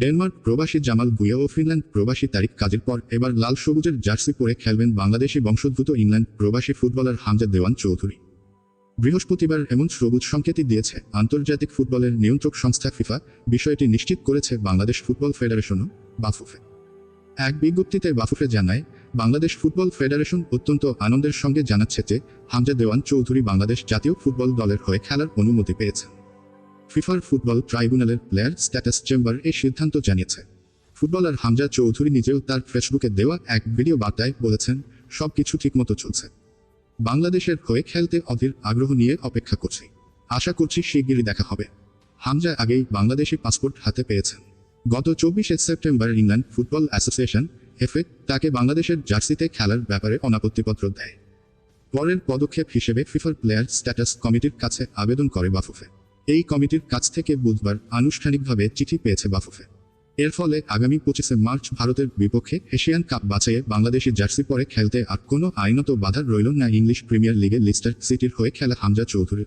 Denmark প্রবাসী জামাল ভুঁইয়া ও Finland প্রবাসী তারিক কাজের পর এবার লাল সবুজের জার্সি পরে খেলবেন বাংলাদেশি বংশোদ্ভূত ইংল্যান্ড প্রবাসী ফুটবলার হামজা দেওয়ান চৌধুরী। বৃহস্পতিবার এমন সবুজ সংকেতই দিয়েছে আন্তর্জাতিক ফুটবলের নিয়ন্ত্রক সংস্থা ফিফা। বিষয়টি নিশ্চিত করেছে বাংলাদেশ ফুটবল ফেডারেশনও বাফুফে। এক বিজ্ঞপ্তিতে বাফুফে জানায়, বাংলাদেশ ফুটবল ফেডারেশন অত্যন্ত আনন্দের সঙ্গে জানাচ্ছে যে হামজা দেওয়ান চৌধুরী বাংলাদেশ জাতীয় ফুটবল দলের হয়ে খেলার অনুমতি পেয়েছেন। ফিফার ফুটবল ট্রাইব্যুনালের প্লেয়ার স্ট্যাটাস চেম্বার এই সিদ্ধান্ত জানিয়েছে। ফুটবলার হামজা চৌধুরী নিজেও তার ফেসবুকে দেওয়া এক ভিডিও বার্তায় বলেছেন, সবকিছু ঠিকমতো চলছে। বাংলাদেশের হয়ে খেলতে অধীর আগ্রহ নিয়ে অপেক্ষা করছি। আশা করছি শিগগিরই দেখা হবে। হামজা আগেই বাংলাদেশি পাসপোর্ট হাতে পেয়েছেন। গত 24 September England football association FA তাকে বাংলাদেশের জার্সিতে খেলার ব্যাপারে অনাপত্তিপত্র দেয়। পরের পদক্ষেপ হিসেবে ফিফার প্লেয়ার স্ট্যাটাস কমিটির কাছে আবেদন করে বাফুফে। এই কমিটির কাছ থেকে বুধবার আনুষ্ঠানিকভাবে চিঠি পেয়েছে বাফুফে। এর ফলে আগামী 25 মার্চ ভারতের বিপক্ষে এশিয়ান কাপ বাছাইয়ে বাংলাদেশি জার্সি পরে খেলতে আর কোনো আইনত বাধা রইল না ইংলিশ প্রিমিয়ার লিগে লিস্টার সিটির হয়ে খেলা হামজা চৌধুরীর।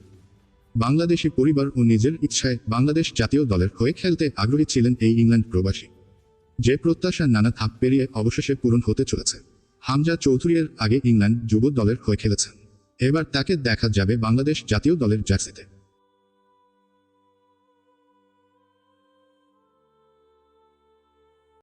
বাংলাদেশি পরিবার ও নিজের ইচ্ছায় বাংলাদেশ জাতীয় দলের হয়ে খেলতে আগ্রহী ছিলেন এই ইংল্যান্ড প্রবাসী। যে প্রত্যাশা নানা ধাপ পেরিয়ে অবশেষে পূরণ হতে চলেছে। হামজা চৌধুরীর আগে ইংল্যান্ড যুব দলের হয়ে খেলেছেন। এবার তাকে দেখা যাবে বাংলাদেশ জাতীয় দলের জার্সিতে।